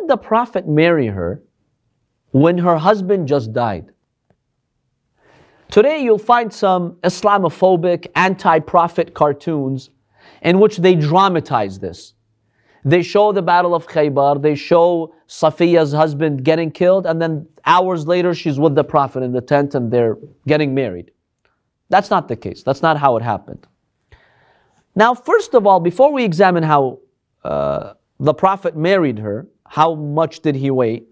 did the Prophet marry her when her husband just died? Today you'll find some Islamophobic, anti-Prophet cartoons in which they dramatize this. They show the Battle of Khaybar, they show Safiyya's husband getting killed, and then hours later she's with the Prophet in the tent and they're getting married. That's not the case. That's not how it happened. Now, first of all, before we examine how the Prophet married her, how much did he wait?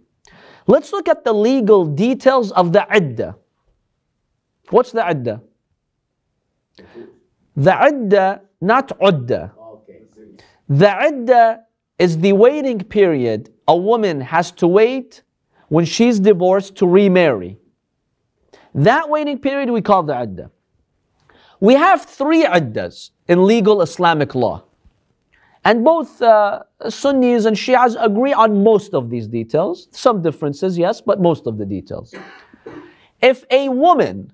Let's look at the legal details of the Iddah. What's the Iddah? The Iddah, not Uddah. The Iddah is the waiting period a woman has to wait when she's divorced to remarry. That waiting period we call the Iddah. We have 3 Iddahs in legal Islamic law. And both Sunnis and Shias agree on most of these details. Some differences, yes, but most of the details. If a woman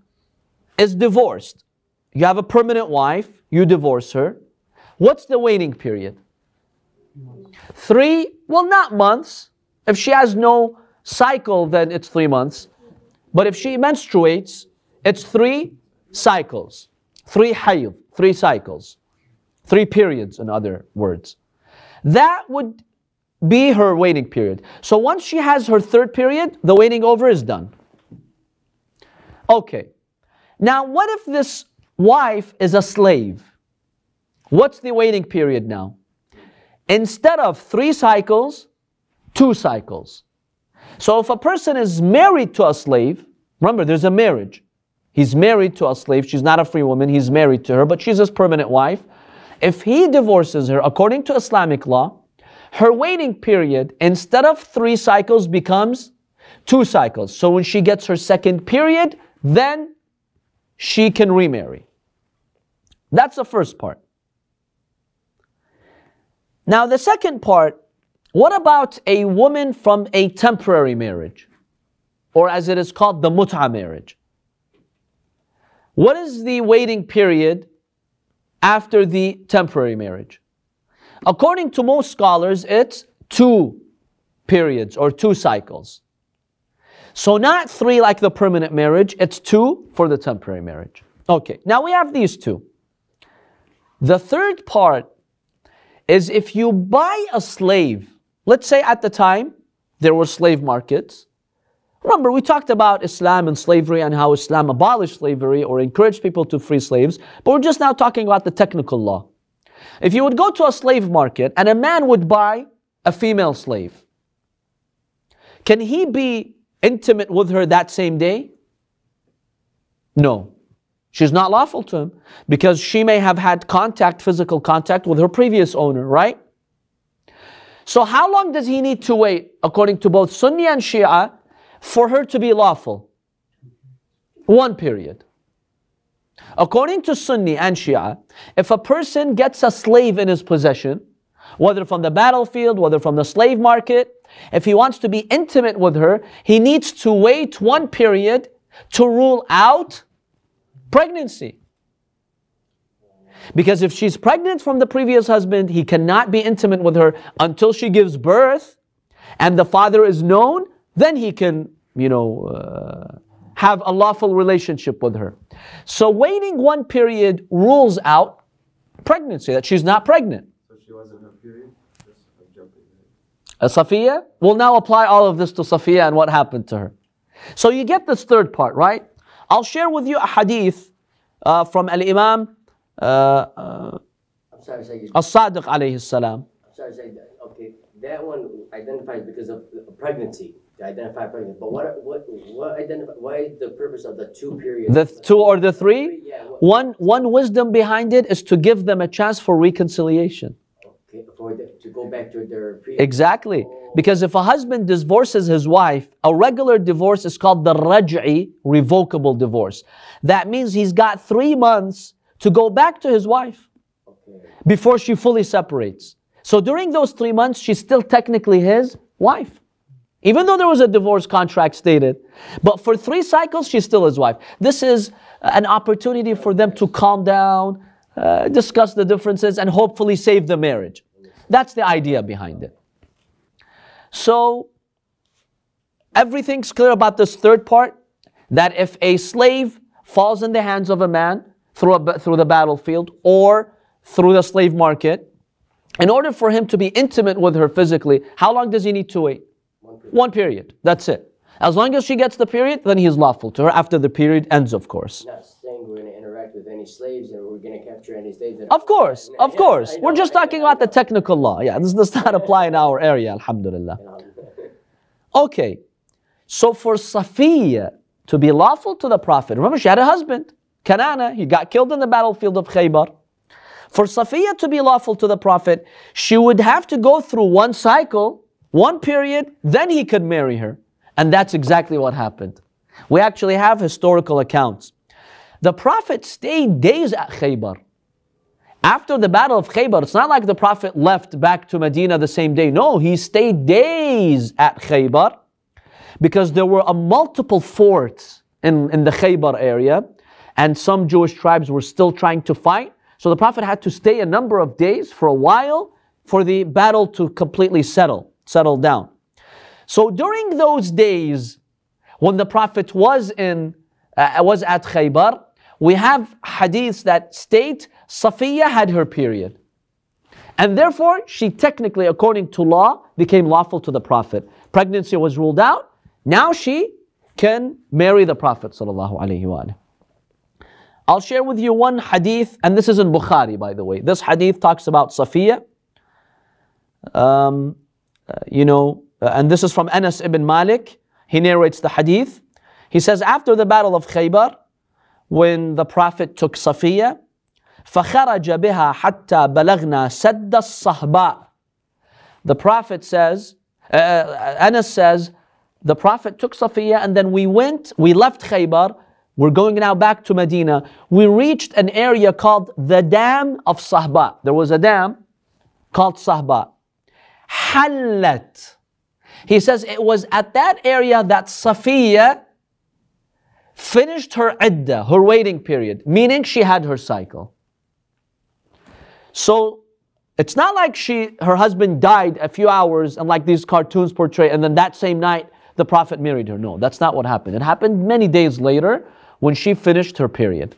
is divorced, you have a permanent wife, you divorce her, what's the waiting period? 3, well, not months. If she has no cycle, then it's 3 months. But if she menstruates, it's 3 cycles. 3 hayd, 3 cycles. 3 periods, in other words. That would be her waiting period. So once she has her 3rd period, the waiting over is done. Okay. Now, what if this wife is a slave? What's the waiting period now? Instead of 3 cycles, 2 cycles. So if a person is married to a slave, remember there's a marriage. He's married to a slave, she's not a free woman, he's married to her, but she's his permanent wife. If he divorces her, according to Islamic law, her waiting period, instead of 3 cycles, becomes 2 cycles. So when she gets her 2nd period, then she can remarry. That's the first part. Now the second part, what about a woman from a temporary marriage? Or as it is called, the mut'a marriage. What is the waiting period after the temporary marriage? According to most scholars, it's 2 periods or 2 cycles. So not 3 like the permanent marriage, it's 2 for the temporary marriage. Okay, now we have these 2. The third part is if you buy a slave, let's say at the time there were slave markets. Remember, we talked about Islam and slavery and how Islam abolished slavery or encouraged people to free slaves, but we're just now talking about the technical law. If you would go to a slave market and a man would buy a female slave, can he be intimate with her that same day? No. She's not lawful to him because she may have had contact, physical contact with her previous owner, right? So how long does he need to wait, according to both Sunni and Shia, for her to be lawful? 1 period. According to Sunni and Shia, if a person gets a slave in his possession, whether from the battlefield, whether from the slave market, if he wants to be intimate with her, he needs to wait 1 period to rule out pregnancy. Because if she's pregnant from the previous husband, he cannot be intimate with her until she gives birth and the father is known, then he can, have a lawful relationship with her. So waiting 1 period rules out pregnancy, that she's not pregnant. So she wasn't her period? Safiyya? We'll now apply all of this to Safiyya and what happened to her. So you get this third part, right? I'll share with you a hadith from Al-Imam As-Sadiq alayhi salam. I'm sorry, Sayed. Okay, that one identifies because of pregnancy. To identify pregnancy. But why is the purpose of the 2 periods? The 2 or the 3? Yeah, one wisdom behind it is to give them a chance for reconciliation. Okay, to go back to their previous. Exactly. Because if a husband divorces his wife, a regular divorce is called the raj'i, revocable divorce. That means he's got 3 months to go back to his wife before she fully separates. So during those 3 months, she's still technically his wife. Even though there was a divorce contract stated. But for 3 cycles, she's still his wife. This is an opportunity for them to calm down, discuss the differences, and hopefully save the marriage. That's the idea behind it. So, everything's clear about this third part, that if a slave falls in the hands of a man through the battlefield or through the slave market, in order for him to be intimate with her physically, how long does he need to wait? 1 period. That's it. As long as she gets the period, then he is lawful to her after the period ends, of course. Not saying we're going to interact with any slaves or we're going to capture any slaves. Of course. We're just talking about the technical law. Yeah, this does not apply in our area, alhamdulillah. Okay. So for Safiyya to be lawful to the Prophet, remember she had a husband, Kanana, he got killed in the battlefield of Khaybar. For Safiyya to be lawful to the Prophet, she would have to go through 1 cycle, 1 period, then he could marry her. And that's exactly what happened. We actually have historical accounts. The Prophet stayed days at Khaybar. After the battle of Khaybar, it's not like the Prophet left back to Medina the same day. No, he stayed days at Khaybar because there were multiple forts in the Khaybar area and some Jewish tribes were still trying to fight. So the Prophet had to stay a number of days for a while for the battle to completely settle down. So during those days, when the Prophet was at Khaybar, we have hadiths that state Safiyya had her period. And therefore, she technically, according to law, became lawful to the Prophet. Pregnancy was ruled out. Now she can marry the Prophet sallallahu alaihi wasallam. I'll share with you one hadith, and this is in Bukhari, by the way. This hadith talks about Safiyya. And this is from Anas ibn Malik. He narrates the hadith. He says, after the battle of Khaybar, when the Prophet took Safiyya, فَخَرَجَ بِهَا حَتَّى بَلَغْنَا سَدَّ الصَّهْبَاء. The Prophet says, Anas says, the Prophet took Safiyya and then we left Khaybar. We're going now back to Medina. We reached an area called the Dam of Sahba. There was a dam called Sahba. Hallat. He says it was at that area that Safiyya finished her Iddah, her waiting period, meaning she had her cycle. So it's not like her husband died a few hours and like these cartoons portray, and then that same night the Prophet married her. No, that's not what happened. It happened many days later when she finished her period.